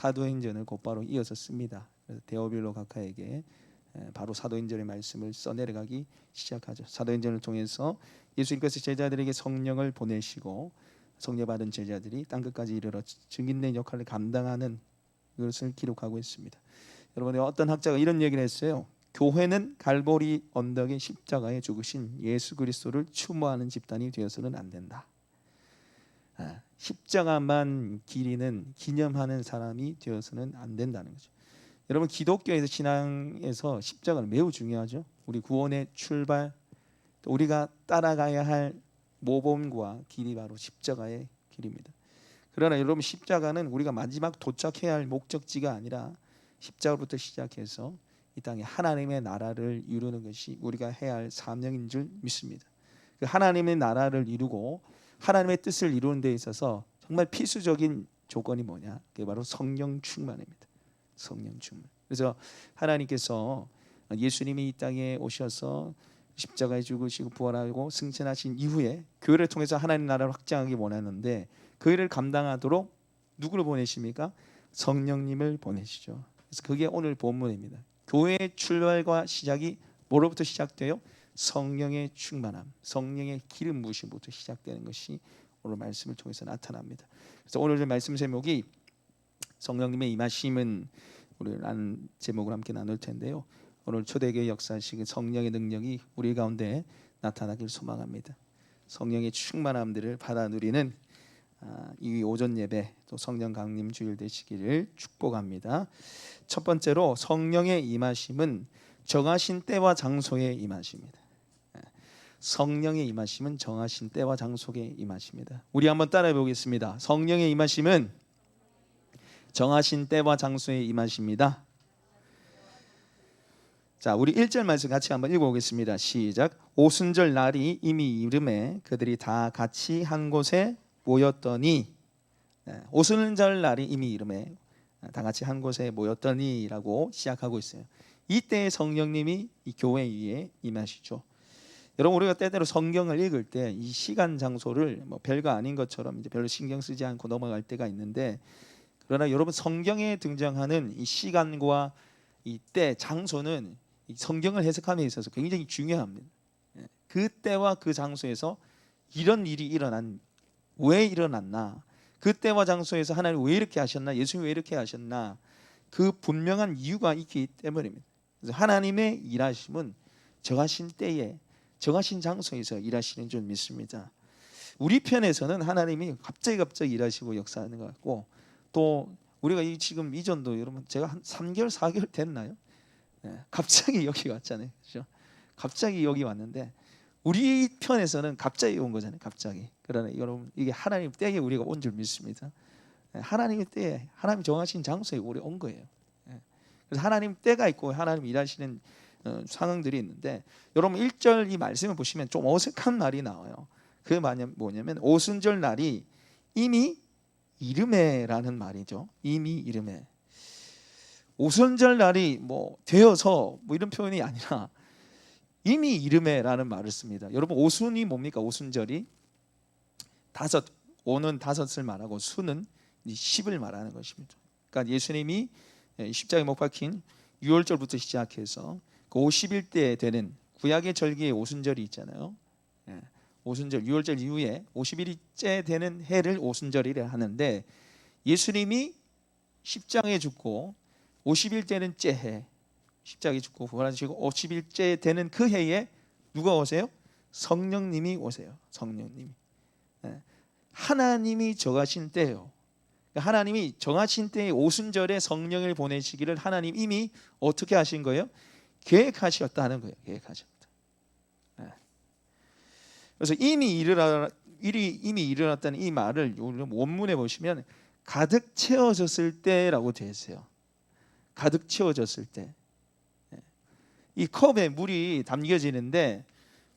사도행전을 곧바로 이어서 씁니다. 그래서 데오빌로 각하에게 바로 사도행전의 말씀을 써내려가기 시작하죠. 사도행전을 통해서 예수님께서 제자들에게 성령을 보내시고 성령 받은 제자들이 땅끝까지 이르러 증인된 역할을 감당하는 것을 기록하고 있습니다. 여러분, 어떤 학자가 이런 얘기를 했어요. 교회는 갈보리 언덕의 십자가에 죽으신 예수 그리스도를 추모하는 집단이 되어서는 안 된다. 십자가만 기리는 기념하는 사람이 되어서는 안 된다는 거죠. 여러분, 기독교에서 신앙에서 십자가는 매우 중요하죠. 우리 구원의 출발, 또 우리가 따라가야 할 모범과 길이 바로 십자가의 길입니다. 그러나 여러분, 십자가는 우리가 마지막 도착해야 할 목적지가 아니라 십자가부터 시작해서 이 땅에 하나님의 나라를 이루는 것이 우리가 해야 할 사명인 줄 믿습니다. 그 하나님의 나라를 이루고 하나님의 뜻을 이루는 데 있어서 정말 필수적인 조건이 뭐냐? 그게 바로 성령 충만입니다. 성령 충만. 그래서 하나님께서 예수님이 이 땅에 오셔서 십자가에 죽으시고 부활하고 승천하신 이후에 교회를 통해서 하나님 나라를 확장하기 원하는데 그 일을 감당하도록 누구를 보내십니까? 성령님을 보내시죠. 그래서 그게 오늘 본문입니다. 교회의 출발과 시작이 뭐로부터 시작돼요? 성령의 충만함, 성령의 기름 부으심부터 시작되는 것이 오늘 말씀을 통해서 나타납니다. 그래서 오늘 말씀 제목이 성령님의 임하심은 우리라는 제목을 함께 나눌 텐데요. 오늘 초대교회 역사식의 성령의 능력이 우리 가운데 나타나길 소망합니다. 성령의 충만함들을 받아 누리는 이 오전 예배 또 성령 강림 주일 되시기를 축복합니다. 첫 번째로 성령의 임하심은 정하신 때와 장소에 임하십니다. 성령의 임하심은 정하신 때와 장소에 임하십니다. 우리 한번 따라해 보겠습니다. 성령의 임하심은 정하신 때와 장소에 임하십니다. 자, 우리 1절 말씀 같이 한번 읽어보겠습니다. 시작. 오순절 날이 이미 이름에 그들이 다 같이 한 곳에 모였더니, 오순절 날이 이미 이름에 다 같이 한 곳에 모였더니라고 시작하고 있어요. 이때 성령님이 이 교회 위에 임하시죠. 여러분, 우리가 때때로 성경을 읽을 때 이 시간 장소를 뭐 별거 아닌 것처럼 이제 별로 신경 쓰지 않고 넘어갈 때가 있는데, 그러나 여러분, 성경에 등장하는 이 시간과 이 때, 장소는 이 성경을 해석함에 있어서 굉장히 중요합니다. 그 때와 그 장소에서 이런 일이 왜 일어났나, 그 때와 장소에서 하나님 왜 이렇게 하셨나, 예수님 왜 이렇게 하셨나, 그 분명한 이유가 있기 때문입니다. 그래서 하나님의 일하심은 정하신 때에 정하신 장소에서 일하시는 줄 믿습니다. 우리 편에서는 하나님이 갑자기 일하시고 역사하는 것 같고, 또 우리가 지금 이전도 여러분 제가 한 3개월 4개월 됐나요? 갑자기 여기 왔잖아요. 그렇죠? 갑자기 여기 왔는데 우리 편에서는 갑자기 온 거잖아요. 갑자기. 그러나 여러분, 이게 하나님 때에 우리가 온 줄 믿습니다. 하나님의 때에 하나님 정하신 장소에 우리 온 거예요. 그래서 하나님 때가 있고 하나님 일하시는 상황들이 있는데, 여러분 1절 이 말씀을 보시면 좀 어색한 말이 나와요. 그게 뭐냐면 오순절 날이 이미 이름에라는 말이죠. 이미 이름에. 오순절 날이 뭐 되어서 뭐 이런 표현이 아니라 이미 이름에라는 말을 씁니다. 여러분, 오순이 뭡니까? 오순절이 다섯, 오는 다섯을 말하고 수는 10을 말하는 것입니다. 그러니까 예수님이 십자가에 못 박힌 6월절부터 시작해서 그 50일째 되는 구약의 절기의 오순절이 있잖아요. 오순절 6월절 이후에 50일째 되는 해를 오순절이라 하는데, 예수님이 십자가에 죽고 50일째는 째해, 십자가에 죽고 부활하시고 50일째 되는 그 해에 누가 오세요? 성령님이 오세요. 성령님이. 하나님이 정하신 때예요. 하나님이 정하신 때에 오순절에 성령을 보내시기를 하나님 이미 어떻게 하신 거예요? 계획하셨다는 거예요. 계획하셨다. 그래서 이미 일어났다는 이 말을 원문에 보시면 가득 채워졌을 때라고 되어 있어요. 가득 채워졌을 때. 이 컵에 물이 담겨지는데,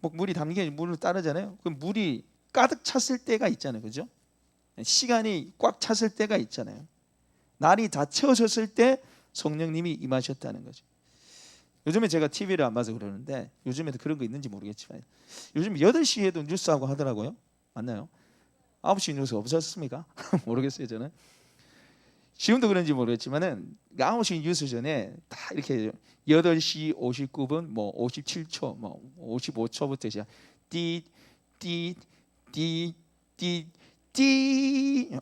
물이 담겨지면 물을 따르잖아요. 그 물이 가득 찼을 때가 있잖아요. 그죠? 시간이 꽉 찼을 때가 있잖아요. 날이 다 채워졌을 때 성령님이 임하셨다는 거죠. 요즘에 제가 TV를 안 봐서 그러는데, 요즘에도 그런 거 있는지 모르겠지만 요즘 8시에도 뉴스하고 하더라고요. 맞나요? 9시 뉴스 없었습니까? 모르겠어요. 저는 지금도 그런지 모르겠지만은 9시 뉴스 전에 다 이렇게 8시 59분 뭐 57초 뭐 55초부터 시작 띠띠띠띠띠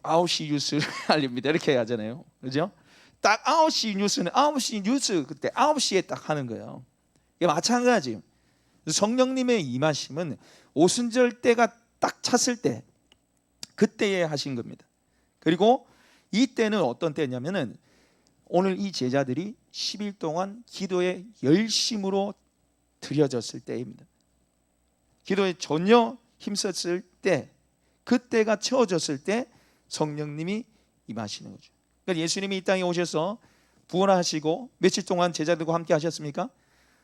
9시 뉴스를 알립니다. 이렇게 하잖아요. 그죠? 딱 9시 뉴스는 9시 뉴스 그때 9시에 딱 하는 거예요. 이게 마찬가지예요. 성령님의 임하심은 오순절 때가 딱 찼을 때 그때에 하신 겁니다. 그리고 이때는 어떤 때냐면은 오늘 이 제자들이 10일 동안 기도에 열심으로 들여졌을 때입니다. 기도에 전혀 힘썼을 때, 그때가 채워졌을 때 성령님이 임하시는 거죠. 그러니까 예수님이 이 땅에 오셔서 부활하시고 며칠 동안 제자들과 함께 하셨습니까?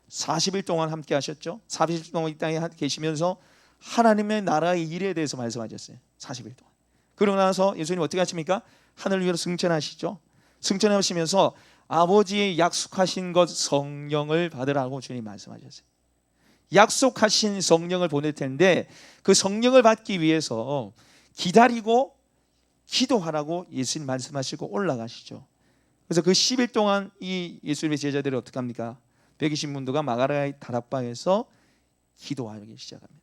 40일 동안 함께 하셨죠. 40일 동안 이 땅에 계시면서 하나님의 나라의 일에 대해서 말씀하셨어요. 40일 동안. 그러고 나서 예수님 어떻게 하십니까? 하늘 위로 승천하시죠. 승천하시면서 아버지의 약속하신 것 성령을 받으라고 주님 말씀하셨어요. 약속하신 성령을 보낼 텐데 그 성령을 받기 위해서 기다리고 기도하라고 예수님 말씀하시고 올라가시죠. 그래서 그 10일 동안 이 예수님의 제자들이 어떻게 합니까? 120문도가 마가라의 다락방에서 기도하기 시작합니다.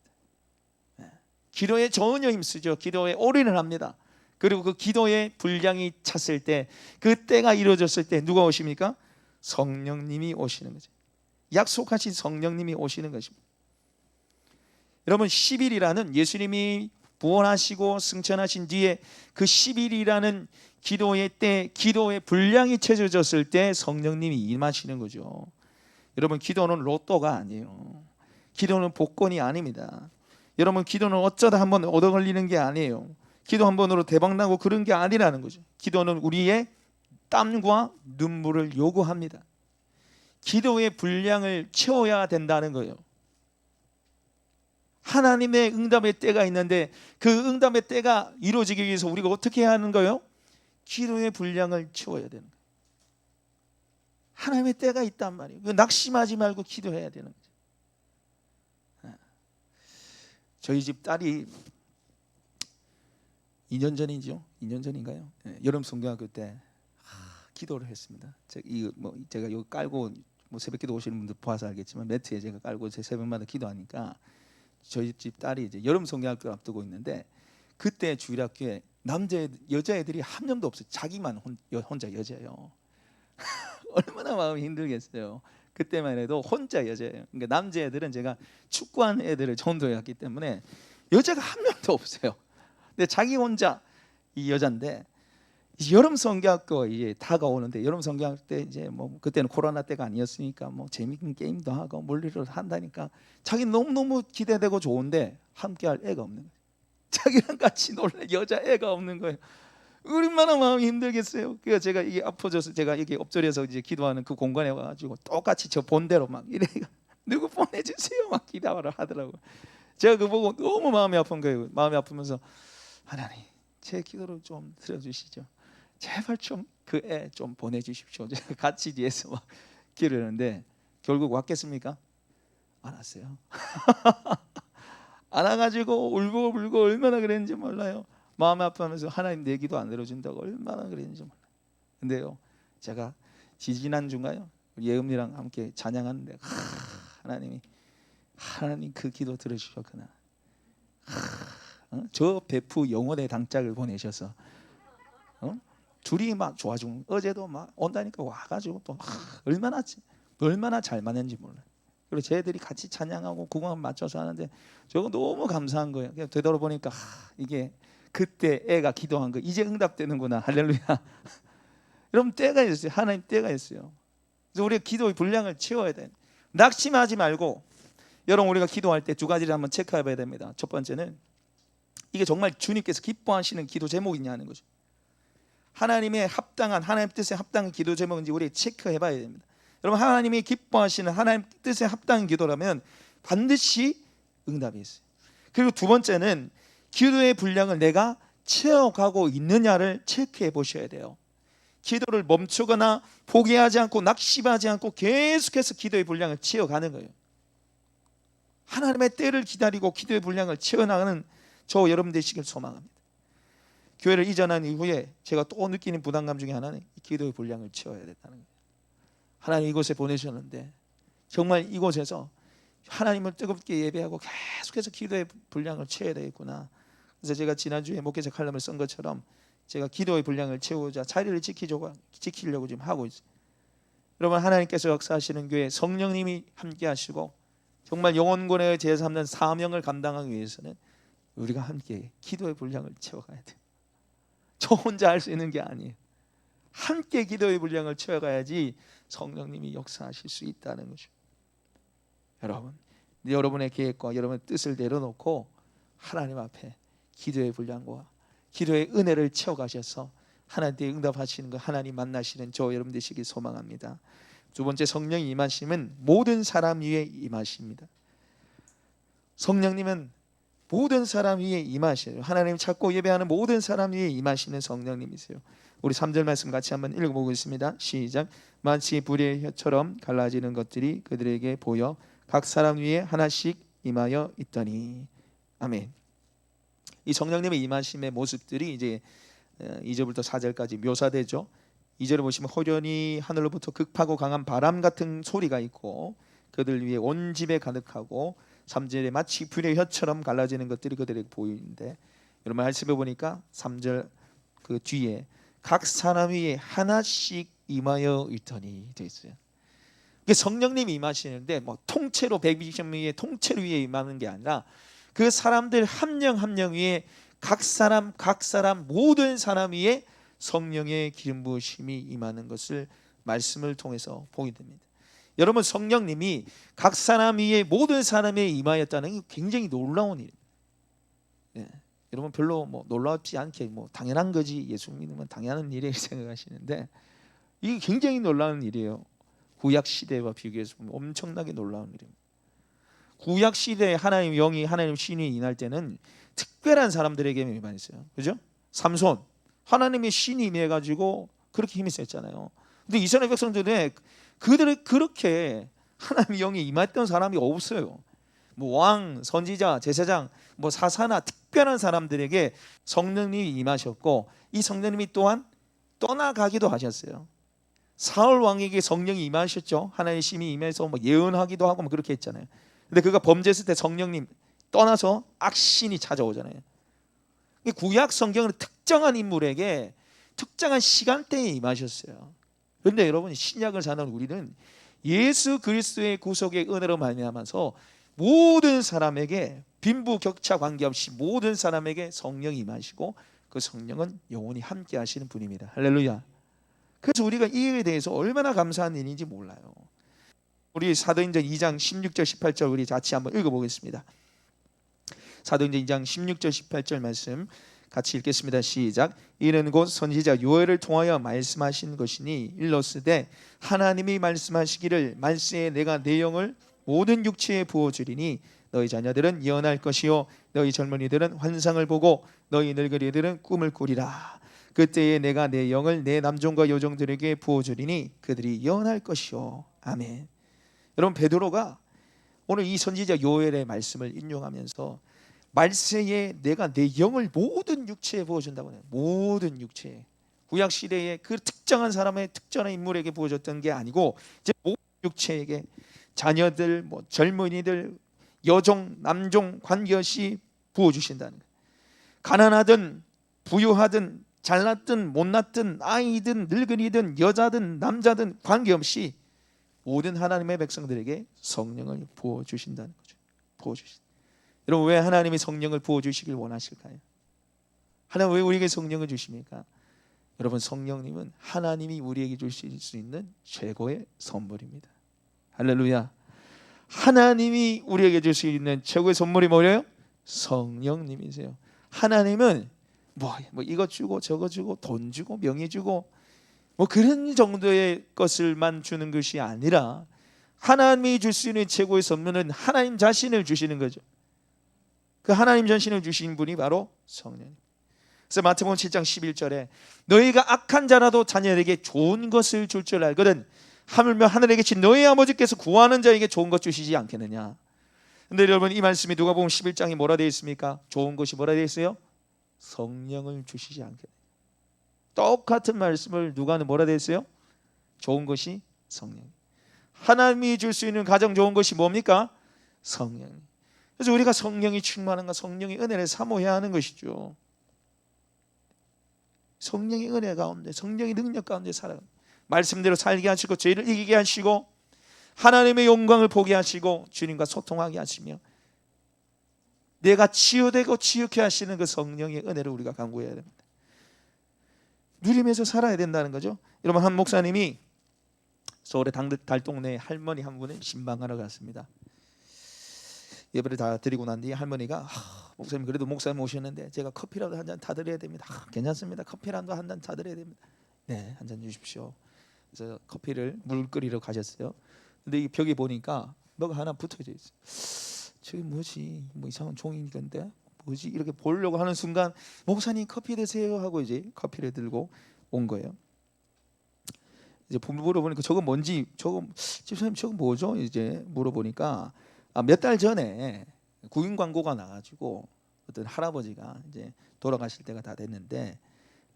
기도에 전혀 힘쓰죠. 기도에 올인을 합니다. 그리고 그 기도의 분량이 찼을 때, 그때가 이루어졌을 때 누가 오십니까? 성령님이 오시는 거죠. 약속하신 성령님이 오시는 것입니다. 여러분 10일이라는 예수님이 부활하시고 승천하신 뒤에 그 10일이라는 기도의 때, 기도의 분량이 채워졌을 때 성령님이 임하시는 거죠. 여러분 기도는 로또가 아니에요. 기도는 복권이 아닙니다. 여러분 기도는 어쩌다 한번 얻어 걸리는 게 아니에요. 기도 한 번으로 대박나고 그런 게 아니라는 거죠. 기도는 우리의 땀과 눈물을 요구합니다. 기도의 분량을 채워야 된다는 거예요. 하나님의 응답의 때가 있는데 그 응답의 때가 이루어지기 위해서 우리가 어떻게 해야 하는 거예요? 기도의 분량을 채워야 되는 거예요. 하나님의 때가 있단 말이에요. 낙심하지 말고 기도해야 되는 거죠. 저희 집 딸이 2년 전이죠. 2년 전인가요? 여름 성경학교 때 기도를 했습니다. 제가 여기 깔고 새벽기도 오시는 분들 보아서 알겠지만 매트에 제가 깔고 제 새벽마다 기도하니까 저희 집 딸이 이제 여름 성경학교 앞두고 있는데 그때 주일학교에 여자애들이 한 명도 없어요. 자기만 혼자 여자예요. 얼마나 마음이 힘들겠어요. 그때만 해도 혼자 여자예요. 그러니까 남자애들은 제가 축구하는 애들을 전도해왔기 때문에 여자가 한 명도 없어요. 근데 자기 혼자 이 여잔데 여름 성경학교 이제 다가오는데 여름 성경학교 때 이제 뭐 그때는 코로나 때가 아니었으니까 뭐 재밌는 게임도 하고 물리를 한다니까 자기 너무 기대되고 좋은데 함께할 애가 없는 거예요. 자기랑 같이 놀래 여자 애가 없는 거예요. 얼마나 마음이 힘들겠어요. 그래서 제가 이게 아파져서 제가 이게 엎드려서 이제 기도하는 그 공간에 와가지고 똑같이 저 본대로 막 이래 누구 보내주세요 막 기도하라 하더라고. 제가 그거 보고 너무 마음이 아픈 거예요. 마음이 아프면서 하나님 제 기도를 좀 들어주시죠. 제발 좀 그 애 좀 보내주십시오. 제가 같이 뒤에서 막 기도했는데 결국 왔겠습니까? 안 왔어요. 안 와가지고 울고 얼마나 그랬는지 몰라요. 마음이 아프면서 하나님 내 기도 안 들어준다고 얼마나 그랬는지 몰라요. 근데요 제가 지지난주인가요? 예음이랑 함께 찬양하는데 하나님 그 기도 들어주셨구나. 저 베프 영혼의 당짝을 보내셔서 둘이 막 좋아지고 어제도 막 온다니까 와가지고 또 얼마나 잘 맞는지 몰라요. 그리고 쟤들이 같이 찬양하고 구강 맞춰서 하는데 저거 너무 감사한 거예요. 그냥 되돌아보니까 이게 그때 애가 기도한 거 이제 응답되는구나. 할렐루야. 여러분 때가 있어요. 하나님 때가 있어요. 그래서 우리가 기도의 분량을 채워야 돼요. 낙심하지 말고 여러분 우리가 기도할 때 두 가지를 한번 체크해 봐야 됩니다. 첫 번째는 이게 정말 주님께서 기뻐하시는 기도 제목이냐는 거죠. 하나님의 합당한 하나님 뜻에 합당한 기도 제목인지 우리 체크해 봐야 됩니다. 여러분 하나님이 기뻐하시는 하나님 뜻에 합당한 기도라면 반드시 응답이 있어요. 그리고 두 번째는 기도의 분량을 내가 채워가고 있느냐를 체크해 보셔야 돼요. 기도를 멈추거나 포기하지 않고 낙심하지 않고 계속해서 기도의 분량을 채워가는 거예요. 하나님의 때를 기다리고 기도의 분량을 채워나가는 저 여러분 되시길 소망합니다. 교회를 이전한 이후에 제가 또 느끼는 부담감 중에 하나는 기도의 분량을 채워야 된다는 거예요. 하나님 이곳에 보내셨는데 정말 이곳에서 하나님을 뜨겁게 예배하고 계속해서 기도의 분량을 채워야 되겠구나. 그래서 제가 지난주에 목회자 칼럼을 쓴 것처럼 제가 기도의 분량을 채우자 자리를 지키려고 지금 하고 있어요. 여러분, 하나님께서 역사하시는 교회, 성령님이 함께 하시고 정말 영혼권의 제3는 사명을 감당하기 위해서는 우리가 함께 기도의 분량을 채워가야 돼요. 저 혼자 할 수 있는 게 아니에요. 함께 기도의 분량을 채워가야지 성령님이 역사하실 수 있다는 거죠. 여러분, 여러분의 계획과 여러분의 뜻을 내려놓고 하나님 앞에 기도의 분량과 기도의 은혜를 채워가셔서 하나님께 응답하시는 거, 하나님 만나시는 저 여러분 되시길 소망합니다. 두 번째, 성령이 임하심은 모든 사람 위에 임하십니다. 성령님은 모든 사람 위에 임하셔요. 하나님 찾고 예배하는 모든 사람 위에 임하시는 성령님이세요. 우리 3절 말씀 같이 한번 읽어보겠습니다. 시작. 마치 불의 혀처럼 갈라지는 것들이 그들에게 보여 각 사람 위에 하나씩 임하여 있더니. 아멘. 이 성령님의 임하심의 모습들이 이제 2절부터 4절까지 묘사되죠. 2절을 보시면 호련히 하늘로부터 급하고 강한 바람 같은 소리가 있고 그들 위에 온 집에 가득하고, 3절에 마치 불의 혀처럼 갈라지는 것들이 그들에게 보이는데, 여러분 말씀해 보니까 3절 그 뒤에 각 사람 위에 하나씩 임하여 있더니 되어 있어요. 성령님이 임하시는데 뭐 통째로 120명의 통째로 위에 임하는 게 아니라 그 사람들 한 명 한 명 위에 각 사람 모든 사람 위에 성령의 기름 부으심이 임하는 것을 말씀을 통해서 보게 됩니다. 여러분, 성령님이 각 사람 위에 모든 사람에 임하였다는 게 굉장히 놀라운 일입니다. 예. 여러분 별로 뭐 놀랍지 않게 뭐 당연한 거지, 예수 믿으면 당연한 일이라고 생각하시는데 이게 굉장히 놀라운 일이에요. 구약 시대와 비교해서 보면 엄청나게 놀라운 일입니다. 구약 시대에 하나님 영이, 하나님 신이 임할 때는 특별한 사람들에게 임했어요. 그죠? 삼손, 하나님의 신이 임해가지고 그렇게 힘이 셌잖아요. 근데 이스라엘 백성들은 그들을 그렇게 하나님의 영이 임했던 사람이 없어요. 뭐 왕, 선지자, 제사장, 뭐 사사나 특별한 사람들에게 성령님이 임하셨고, 이 성령님이 또한 떠나가기도 하셨어요. 사울 왕에게 성령이 임하셨죠. 하나님의 심이 임해서 뭐 예언하기도 하고 뭐 그렇게 했잖아요. 근데 그가 범죄했을 때 성령님 떠나서 악신이 찾아오잖아요. 구약 성경은 특정한 인물에게 특정한 시간대에 임하셨어요. 그런데 여러분, 신약을 사는 우리는 예수 그리스도의 구속의 은혜로 말미암아서 모든 사람에게 빈부격차 관계없이 모든 사람에게 성령이 임하시고 그 성령은 영원히 함께 하시는 분입니다. 할렐루야. 그래서 우리가 이에 대해서 얼마나 감사한 일인지 몰라요. 우리 사도행전 2장 16절 18절 우리 같이 한번 읽어보겠습니다. 사도행전 2장 16절 18절 말씀 같이 읽겠습니다. 시작. 이는 곧 선지자 요엘을 통하여 말씀하신 것이니 일러스되 하나님이 말씀하시기를 말세에 내가 내 영을 모든 육체에 부어주리니 너희 자녀들은 예언할 것이요 너희 젊은이들은 환상을 보고 너희 늙은이들은 꿈을 꾸리라. 그때에 내가 내 영을 내 남종과 여종들에게 부어주리니 그들이 예언할 것이요. 아멘. 여러분, 베드로가 오늘 이 선지자 요엘의 말씀을 인용하면서 말세에 내가 내 영을 모든 육체에 부어준다고 해요. 모든 육체에. 구약 시대에 그 특정한 사람의 특정한 인물에게 부어줬던 게 아니고 이제 모든 육체에게, 자녀들, 뭐 젊은이들, 여종, 남종 관계없이 부어주신다는 거예요. 가난하든 부유하든 잘났든 못났든 아이든 늙은이든 여자든 남자든 관계없이 모든 하나님의 백성들에게 성령을 부어주신다는 거죠. 부어주신다. 여러분, 왜 하나님이 성령을 부어주시길 원하실까요? 하나님 왜 우리에게 성령을 주십니까? 여러분, 성령님은 하나님이 우리에게 주실 수 있는 최고의 선물입니다. 할렐루야. 하나님이 우리에게 줄 수 있는 최고의 선물이 뭐예요? 성령님이세요. 하나님은 뭐 이거 주고 저거 주고 돈 주고 명예 주고 뭐 그런 정도의 것을만 주는 것이 아니라 하나님이 줄 수 있는 최고의 선물은 하나님 자신을 주시는 거죠. 그 하나님 자신을 주신 분이 바로 성령. 그래서 마태복음 7장 11절에 너희가 악한 자라도 자녀에게 좋은 것을 줄 줄 알거든 하물며 하늘에 계신 너희 아버지께서 구하는 자에게 좋은 것 주시지 않겠느냐. 근데 여러분, 이 말씀이 누가복음 11장에 뭐라 되어 있습니까? 좋은 것이 뭐라 되어 있어요? 성령을 주시지 않게. 똑같은 말씀을 누가 뭐라 됐어요? 좋은 것이 성령. 하나님이 줄 수 있는 가장 좋은 것이 뭡니까? 성령. 그래서 우리가 성령이 충만한가, 성령의 은혜를 사모해야 하는 것이죠. 성령의 은혜 가운데, 성령의 능력 가운데 살아가. 말씀대로 살게 하시고 죄를 이기게 하시고 하나님의 영광을 보게 하시고 주님과 소통하게 하시며 내가 치유되고 치유케 하시는 그 성령의 은혜를 우리가 간구해야 됩니다. 누리면서 살아야 된다는 거죠. 여러분, 한 목사님이 서울의 달동네 할머니 한 분을 신방하러 갔습니다. 예배를 다 드리고 난 뒤에 할머니가 목사님, 그래도 목사님 오셨는데 제가 커피라도 한 잔 타드려야 됩니다. 괜찮습니다. 커피라도 한 잔 타드려야 됩니다. 네, 한 잔 주십시오. 그래서 커피를 물 끓이러 가셨어요. 근데 이 벽에 보니까 뭐가 하나 붙어져 있어요. 저게 뭐지? 뭐 이상한 종이 건데 뭐지? 이렇게 보려고 하는 순간 목사님 커피 드세요 하고 이제 커피를 들고 온 거예요. 이제 물어보니까 저거 뭔지, 저거 집사님 저거 뭐죠? 이제 물어보니까 몇 달 전에 구인 광고가 나가지고 어떤 할아버지가 이제 돌아가실 때가 다 됐는데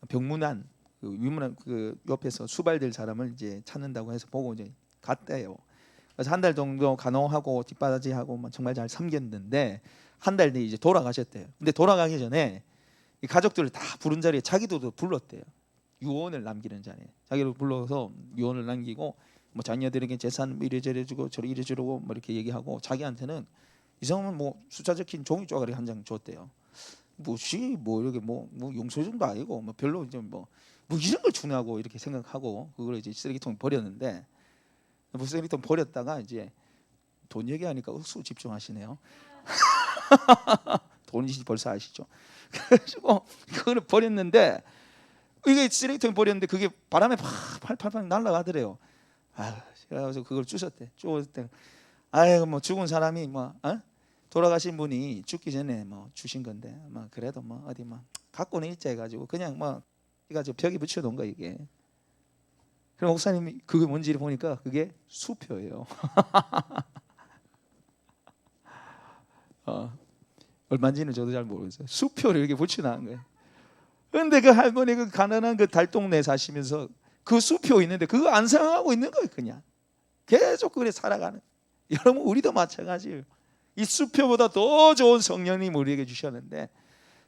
병문안 위문안 그 옆에서 수발될 사람을 이제 찾는다고 해서 보고 이제 갔대요. 그래서 한 달 정도 간호하고 뒷바라지하고 정말 잘 섬겼는데 한 달 뒤에 이제 돌아가셨대요. 근데 돌아가기 전에 이 가족들을 다 부른 자리에 자기도 불렀대요. 유언을 남기는 자리에 자기를 불러서 유언을 남기고 뭐 자녀들에게 재산 이래저래 주고 저래 이래 주고 뭐 이렇게 얘기하고 자기한테는 이상한 뭐 숫자 적힌 종이 쪼가리 한 장 줬대요. 뭐지 뭐 이렇게 뭐 용서증도 아니고 뭐 별로 이제 뭐 이런 걸 주냐고 이렇게 생각하고 그걸 이제 쓰레기통에 버렸는데 쓰레기통 버렸다가 이제 돈 얘기하니까 억수 집중하시네요. 돈이 벌써 아시죠? 그래가지고 그걸 버렸는데 이게 쓰레기통에 버렸는데 그게 바람에 팔팔팔 날아가더래요. 그래서 그걸 주셨대. 주었대. 아이고 뭐 죽은 사람이 돌아가신 분이 죽기 전에 뭐 주신 건데 뭐 그래도 뭐 어디 뭐 갖고는 있자 해가지고 그냥 뭐 해가지고 벽에 붙여놓은 거 이게. 그럼 목사님이 그게 뭔지를 보니까 그게 수표예요. 얼마인지는 저도 잘 모르겠어요. 수표를 이렇게 붙여놓은 거예요. 그런데 그 할머니 그 가난한 그 달동네 사시면서 그 수표 있는데 그거 안 생각하고 있는 거예요. 그냥 계속 그래 살아가는. 여러분 우리도 마찬가지예요. 이 수표보다 더 좋은 성령님 우리에게 주셨는데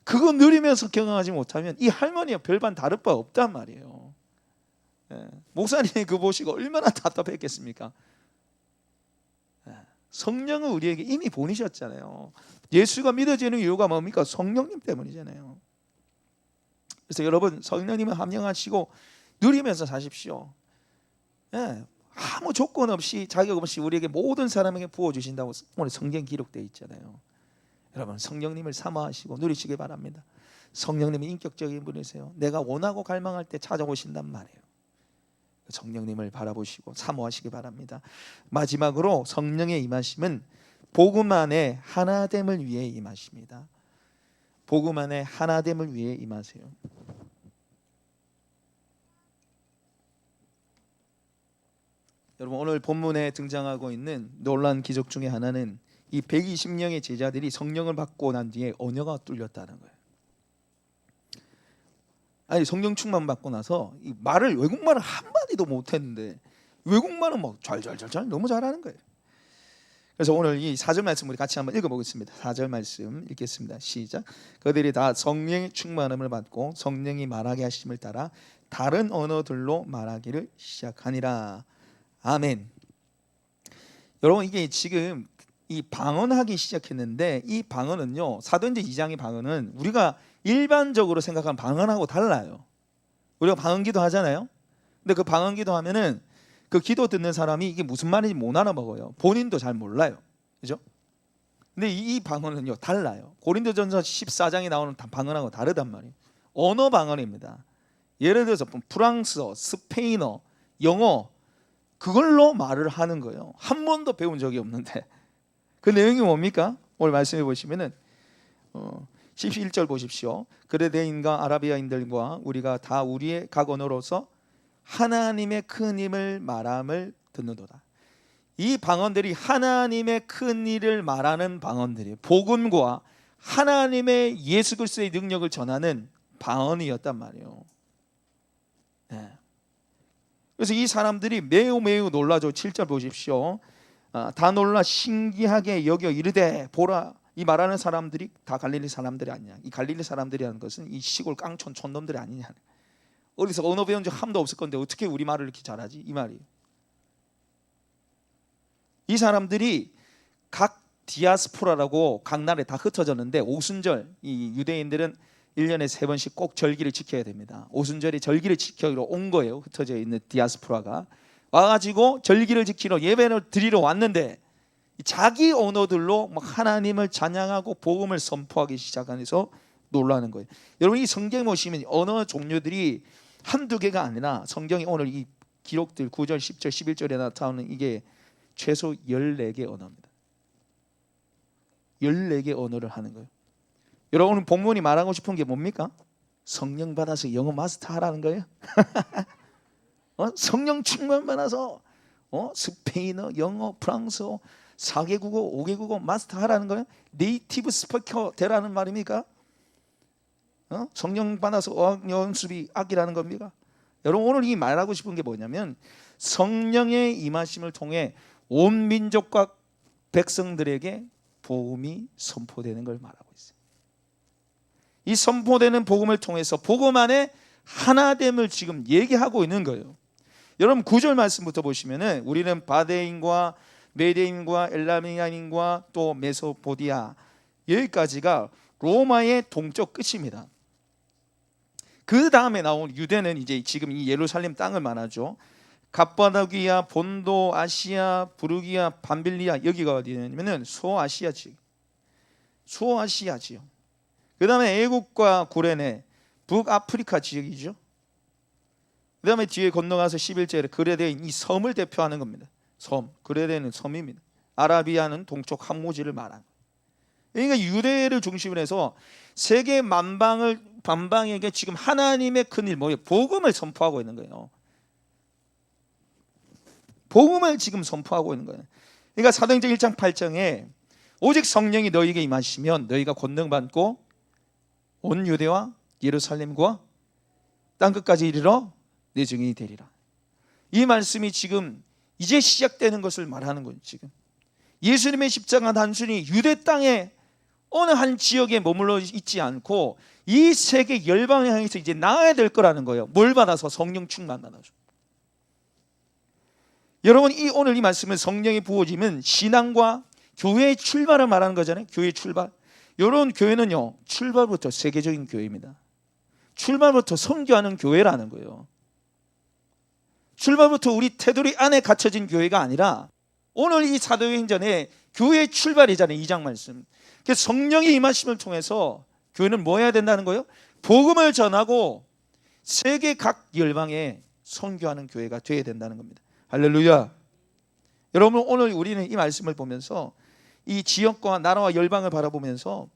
그거 누리면서 경험하지 못하면 이 할머니와 별반 다를 바 없단 말이에요. 목사님이 그거 보시고 얼마나 답답했겠습니까? 성령은 우리에게 이미 보내셨잖아요. 예수가 믿어지는 이유가 뭡니까? 성령님 때문이잖아요. 그래서 여러분 성령님을 함령하시고 누리면서 사십시오. 아무 조건 없이 자격 없이 우리에게 모든 사람에게 부어주신다고 오늘 성경 기록되어 있잖아요. 여러분 성령님을 사모하시고 누리시기 바랍니다. 성령님이 인격적인 분이세요. 내가 원하고 갈망할 때 찾아오신단 말이에요. 성령님을 바라보시고 사모하시기 바랍니다. 마지막으로 성령의 임하심은 복음 안에 하나됨을 위해 임하십니다. 복음 안에 하나됨을 위해 임하세요. 여러분 오늘 본문에 등장하고 있는 놀라운 기적 중에 하나는 이 120명의 제자들이 성령을 받고 난 뒤에 언어가 뚫렸다는 거예요. 아니 성령 충만 받고 나서 이 외국말을 한마디도 못했는데 외국말은 막 잘 너무 잘하는 거예요. 그래서 오늘 이 4절 말씀 우리 같이 한번 읽어보겠습니다. 4절 말씀 읽겠습니다. 시작. 그들이 다 성령의 충만함을 받고 성령이 말하게 하심을 따라 다른 언어들로 말하기를 시작하니라. 아멘. 여러분 이게 지금 이 방언하기 시작했는데 이 방언은요 사도행전 2장의 방언은 우리가 일반적으로 생각하는 방언하고 달라요. 우리가 방언기도 하잖아요. 근데 그 방언기도 하면은 그 기도 듣는 사람이 이게 무슨 말인지 못 알아먹어요. 본인도 잘 몰라요. 그죠? 근데 이 방언은요 달라요. 고린도전서 14장에 나오는 방언하고 다르단 말이에요. 언어 방언입니다. 예를 들어서 프랑스어, 스페인어, 영어 그걸로 말을 하는 거예요. 한 번도 배운 적이 없는데 그 내용이 뭡니까? 오늘 말씀해 보시면은 11절 보십시오. 그레데인과 아라비아인들과 우리가 다 우리의 각 언어로서 하나님의 큰 힘을 말함을 듣는도다. 이 방언들이 하나님의 큰 일을 말하는 방언들이에요. 복음과 하나님의 예수 그리스도의 능력을 전하는 방언이었단 말이에요. 네. 그래서 이 사람들이 매우 놀라죠. 7절 보십시오. 다 놀라 신기하게 여겨 이르되 보라. 이 말하는 사람들이 다 갈릴리 사람들이 아니냐. 이 갈릴리 사람들이라는 것은 이 시골 깡촌 촌놈들이 아니냐. 어디서 언어 배운 적 한도 없을 건데 어떻게 우리 말을 이렇게 잘하지? 이 말이에요. 이 사람들이 각 디아스포라라고 각 나라에 다 흩어졌는데 오순절, 이 유대인들은 1년에 3번씩 꼭 절기를 지켜야 됩니다. 오순절에 절기를 지키러 온 거예요. 흩어져 있는 디아스포라가 와가지고 절기를 지키러 예배를 드리러 왔는데 자기 언어들로 막 하나님을 찬양하고 복음을 선포하기 시작하면서 놀라는 거예요. 여러분 이 성경 보시면 언어 종류들이 한두 개가 아니라 성경이 오늘 이 기록들 9절, 10절, 11절에 나타나는 이게 최소 14개 언어입니다. 14개 언어를 하는 거예요. 여러분 본문이 말하고 싶은 게 뭡니까? 성령 받아서 영어 마스터 하라는 거예요. 성령 충만 받아서 스페인어, 영어, 프랑스어 4개국어, 5개국어 마스터 하라는 거예요. 네이티브 스피커 되라는 말입니까? 성령 받아서 어학 연습이 악기라는 겁니까? 여러분 오늘 이 말하고 싶은 게 뭐냐면 성령의 임하심을 통해 온 민족과 백성들에게 복음이 선포되는 걸 말하고 있어요. 이 선포되는 복음을 통해서 복음 안에 하나됨을 지금 얘기하고 있는 거예요. 여러분 9절 말씀부터 보시면은 우리는 바데인과 메데인과 엘라미안인과 또 메소포디아 여기까지가 로마의 동쪽 끝입니다. 그 다음에 나온 유대는 이제 지금 이 예루살렘 땅을 말하죠. 갑바도기아, 본도, 아시아, 부르기아, 밤빌리아 여기가 어디냐면은 소아시아지. 소아시아지요. 그 다음에 애국과 구레네, 북아프리카 지역이죠. 그 다음에 뒤에 건너가서 11절에 그레데인 이 섬을 대표하는 겁니다. 섬, 그레데는 섬입니다. 아라비아는 동쪽 한무지를 말하는 거예요. 그러니까 유대를 중심으로 해서 세계 만방에게 지금 하나님의 큰일 뭐예요? 복음을 선포하고 있는 거예요. 복음을 지금 선포하고 있는 거예요. 그러니까 사도행전 1장 8장에 오직 성령이 너희에게 임하시면 너희가 권능받고 온 유대와 예루살렘과 땅끝까지 이르러 내 증인이 되리라. 이 말씀이 지금 이제 시작되는 것을 말하는 거예요. 지금 예수님의 십자가 단순히 유대 땅에 어느 한 지역에 머물러 있지 않고 이 세계 열방을 향해서 이제 나아야 될 거라는 거예요. 뭘 받아서? 성령 충만 받아서. 여러분 오늘 이 말씀은 성령이 부어지면 신앙과 교회의 출발을 말하는 거잖아요. 교회의 출발. 여러분 교회는요 출발부터 세계적인 교회입니다. 출발부터 선교하는 교회라는 거예요. 출발부터 우리 테두리 안에 갇혀진 교회가 아니라 오늘 이 사도행전에 교회의 출발이잖아요. 2장 말씀. 그래서 성령의 임하심을 통해서 교회는 뭐 해야 된다는 거예요? 복음을 전하고 세계 각 열방에 선교하는 교회가 되어야 된다는 겁니다. 할렐루야. 여러분 오늘 우리는 이 말씀을 보면서 이 지역과 나라와 열방을 바라보면서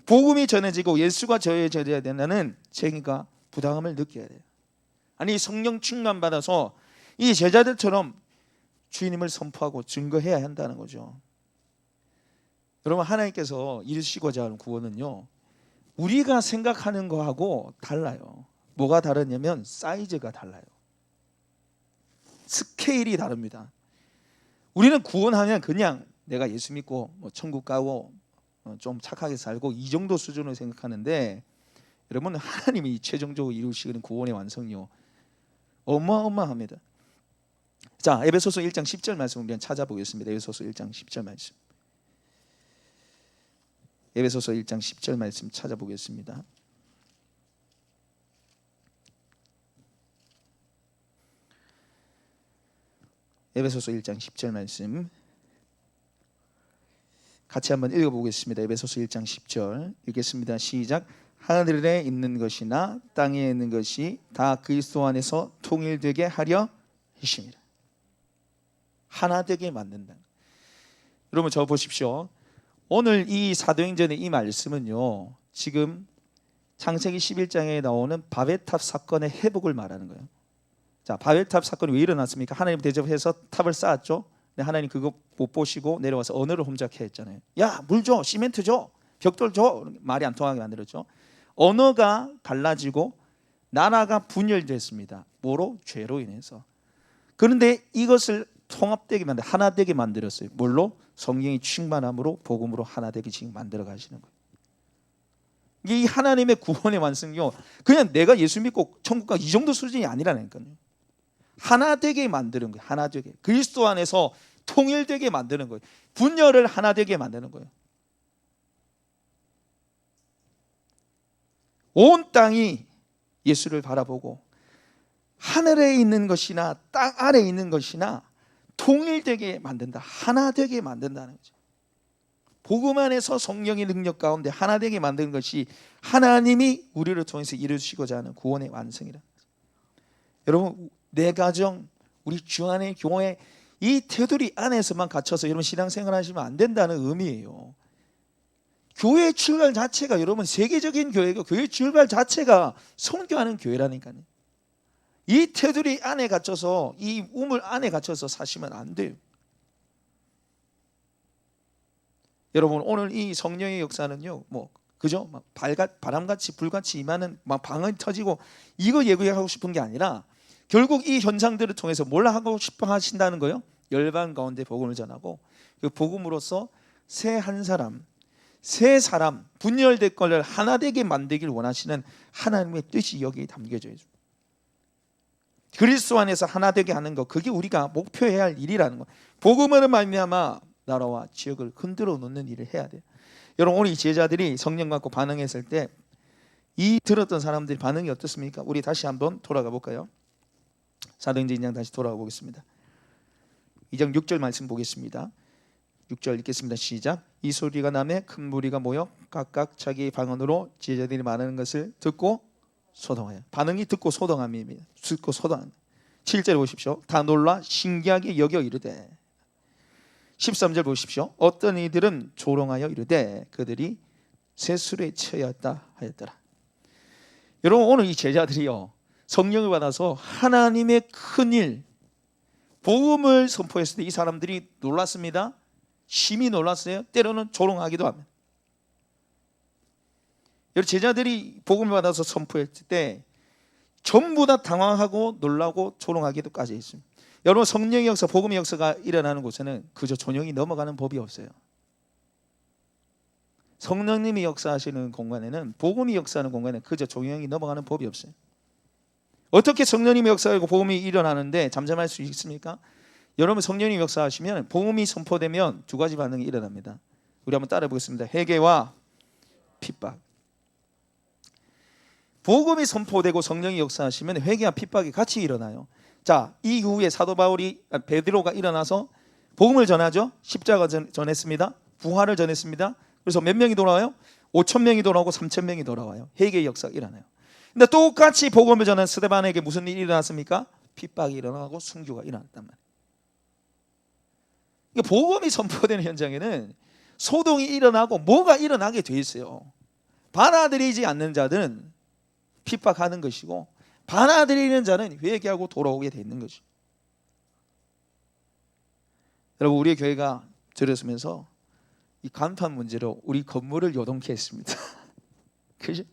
복음이 전해지고 예수가 전해져야 된다는 책임과 부담을 느껴야 돼요. 아니 성령 충만 받아서 이 제자들처럼 주님을 선포하고 증거해야 한다는 거죠. 여러분 하나님께서 이루시고자 하는 구원은요 우리가 생각하는 거하고 달라요. 뭐가 다르냐면 사이즈가 달라요. 스케일이 다릅니다. 우리는 구원하면 그냥 내가 예수 믿고 천국 가고 좀 착하게 살고 이 정도 수준으로 생각하는데 여러분 하나님이 최종적으로 이루시는 구원의 완성이요 어마어마합니다. 자 에베소서 1장 10절 말씀 우리 찾아보겠습니다. 에베소서 1장 10절 말씀. 에베소서 1장 10절 말씀 찾아보겠습니다. 에베소서 1장 10절 말씀 같이 한번 읽어보겠습니다. 에베소서 1장 10절 읽겠습니다. 시작. 하늘에 있는 것이나 땅에 있는 것이 다 그리스도 안에서 통일되게 하려 하심이라. 하나 되게 만든다. 여러분 저 보십시오. 오늘 이 사도행전의 이 말씀은요 지금 창세기 11장에 나오는 바벨탑 사건의 회복을 말하는 거예요. 자, 바벨탑 사건이 왜 일어났습니까? 하나님 대접해서 탑을 쌓았죠. 근데 하나님 그거 못 보시고 내려와서 언어를 혼잡해 했잖아요. 야, 물 줘, 시멘트 줘. 벽돌 말이 안 통하게 만들었죠. 언어가 갈라지고 나라가 분열됐습니다. 뭐로? 죄로 인해서. 그런데 이것을 통합되게 하나 되게 만들었어요. 뭘로? 성령의 충만함으로 복음으로 하나 되게 지금 만들어 가시는 거예요. 이 하나님의 구원의 완성이요, 그냥 내가 예수 믿고 천국 가 이 정도 수준이 아니라니까요. 하나 되게 만드는 거예요. 하나 되게, 그리스도 안에서 통일되게 만드는 거예요. 분열을 하나 되게 만드는 거예요. 온 땅이 예수를 바라보고 하늘에 있는 것이나 땅 아래에 있는 것이나 통일되게 만든다, 하나 되게 만든다는 거죠. 복음 안에서 성령의 능력 가운데 하나 되게 만드는 것이 하나님이 우리를 통해서 이루시고자 하는 구원의 완성이라. 여러분, 내 가정, 우리 주 안의 교회, 이 테두리 안에서만 갇혀서 여러분 신앙생활 하시면 안 된다는 의미예요. 교회의 출발 자체가, 여러분, 세계적인 교회고 교회의 출발 자체가 선교하는 교회라니까요. 이 테두리 안에 갇혀서, 이 우물 안에 갇혀서 사시면 안 돼요. 여러분, 오늘 이 성령의 역사는요, 그죠? 막 바람같이 불같이 임하는 막 방언이 터지고 이거 얘기하고 싶은 게 아니라, 결국 이 현상들을 통해서 뭘 하고 싶어 하신다는 거예요? 열방 가운데 복음을 전하고, 그 복음으로써 새 사람 분열될 것을 하나 되게 만들길 원하시는 하나님의 뜻이 여기에 담겨져 있습니다. 그리스도 안에서 하나 되게 하는 것, 그게 우리가 목표해야 할 일이라는 거. 복음으로 말미암아 나라와 지역을 흔들어 놓는 일을 해야 돼요. 여러분, 오늘 이 제자들이 성령 받고 반응했을 때 이 들었던 사람들이 반응이 어떻습니까? 우리 다시 한번 돌아가 볼까요? 사도행전 2장 다시 돌아가 보겠습니다. 2장 6절 말씀 보겠습니다. 6절 읽겠습니다. 시작. 이 소리가 나매 큰 무리가 모여 각각 자기 방언으로 제자들이 말하는 것을 듣고 소동하여. 반응이 듣고 소동함입니다. 듣고 소동함. 7절 보십시오. 다 놀라 신기하게 여겨 이르되. 13절 보십시오. 어떤 이들은 조롱하여 이르되 그들이 세술에 처했다 하였더라. 여러분, 오늘 이 제자들이요, 성령을 받아서 하나님의 큰일, 복음을 선포했을 때 이 사람들이 놀랐습니다. 심히 놀랐어요. 때로는 조롱하기도 합니다. 여러분, 제자들이 복음을 받아서 선포했을 때 전부 다 당황하고 놀라고 조롱하기도까지 했습니다. 여러분, 성령의 역사, 복음의 역사가 일어나는 곳에는 그저 조용히 넘어가는 법이 없어요. 성령님이 역사하시는 공간에는, 복음이 역사하는 공간에는 그저 조용히 넘어가는 법이 없어요. 어떻게 성령님이 역사하고 복음이 일어나는데 잠잠할 수 있습니까? 여러분, 성령님이 역사하시면 복음이 선포되면 두 가지 반응이 일어납니다. 우리 한번 따라 보겠습니다. 회개와 핍박. 복음이 선포되고 성령이 역사하시면 회개와 핍박이 같이 일어나요. 자, 이후에 사도 베드로가 일어나서 복음을 전하죠. 십자가 전했습니다. 부활을 전했습니다. 그래서 몇 명이 돌아와요? 5,000명이 돌아오고 3,000명이 돌아와요. 회개의 역사가 일어나요. 근데 똑같이 복음을 전한 스데반에게 무슨 일이 일어났습니까? 핍박이 일어나고 순교가 일어났단 말이에요. 그러니까 복음이 선포되는 현장에는 소동이 일어나고 뭐가 일어나게 돼 있어요. 받아들이지 않는 자들은 핍박하는 것이고, 받아들이는 자는 회개하고 돌아오게 돼 있는 거죠. 여러분, 우리 교회가 들었으면서 이 간판 문제로 우리 건물을 요동케 했습니다. 그죠?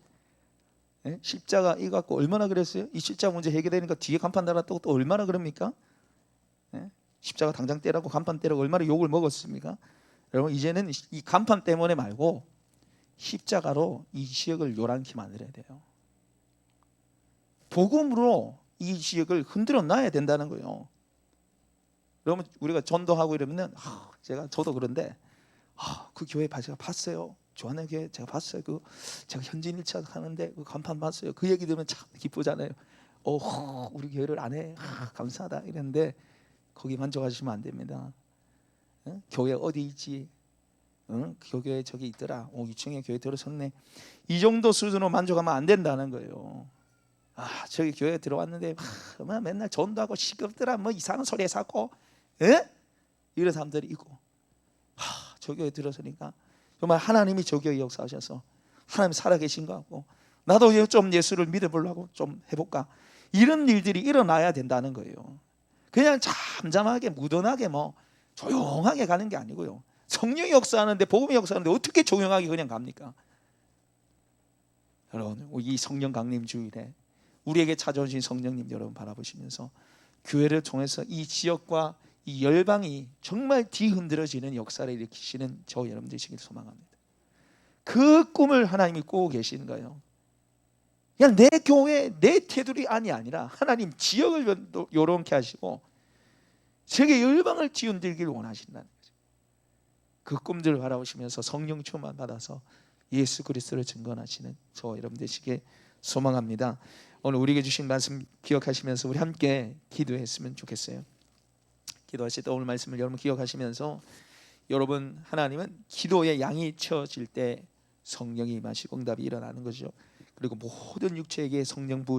네? 십자가 이거 갖고 얼마나 그랬어요? 이 십자가 문제 해결되니까 뒤에 간판 달았다고 또 얼마나 그럽니까? 네? 십자가 당장 떼라고 간판 떼라고 얼마나 욕을 먹었습니까? 여러분, 이제는 이 간판 때문에 말고 십자가로 이 지역을 요란케 만들어야 돼요. 복음으로 이 지역을 흔들어 놔야 된다는 거예요. 여러분, 우리가 전도하고 이러면 저도 그런데 그 교회 제가 봤어요. 조한의 교회 제가 봤어요. 제가 현진 일차 하는데 그 간판 봤어요. 그 얘기 들으면 참 기쁘잖아요. 우리 교회를 안 해. 감사하다 이랬는데 거기 만족하시면 안 됩니다. 교회 어디 있지? 교회 저기 있더라. 2층에 교회 들어섰네. 이 정도 수준으로 만족하면 안 된다는 거예요. 저기 교회 들어왔는데 맨날 전도하고 시끄럽더라. 뭐 이상한 소리 해서고 이런 사람들이 있고, 저 교회 들어서니까 정말 하나님이 저 교회 역사하셔서 하나님 살아계신 것 같고, 나도 좀 예수를 믿어보려고 좀 해볼까, 이런 일들이 일어나야 된다는 거예요. 그냥 잠잠하게 무던하게 조용하게 가는 게 아니고요, 성령이 역사하는데, 복음이 역사하는데 어떻게 조용하게 그냥 갑니까? 여러분, 이 성령 강림 주일에 우리에게 찾아오신 성령님 여러분 바라보시면서 교회를 통해서 이 지역과 이 열방이 정말 뒤흔들어지는 역사를 일으키시는 저 여러분 되시길 소망합니다. 그 꿈을 하나님이 꾸고 계시는 거예요. 그냥 내 교회, 내 테두리 안이 아니라 하나님 지역을 요렇게 하시고 세계 열방을 뒤흔들길 원하신다는 거죠. 그 꿈들을 바라보시면서 성령 충만 받아서 예수 그리스도를 증거하시는 저 여러분 되시길 소망합니다. 오늘 우리에게 주신 말씀 기억하시면서 우리 함께 기도했으면 좋겠어요. 기도하실 때 오늘 말씀을 여러분 기억하시면서, 여러분, 하나님은 기도의 양이 채워질 때 성령이 임하시고 응답이 일어나는 거죠. 그리고 모든 육체에게 성령 부으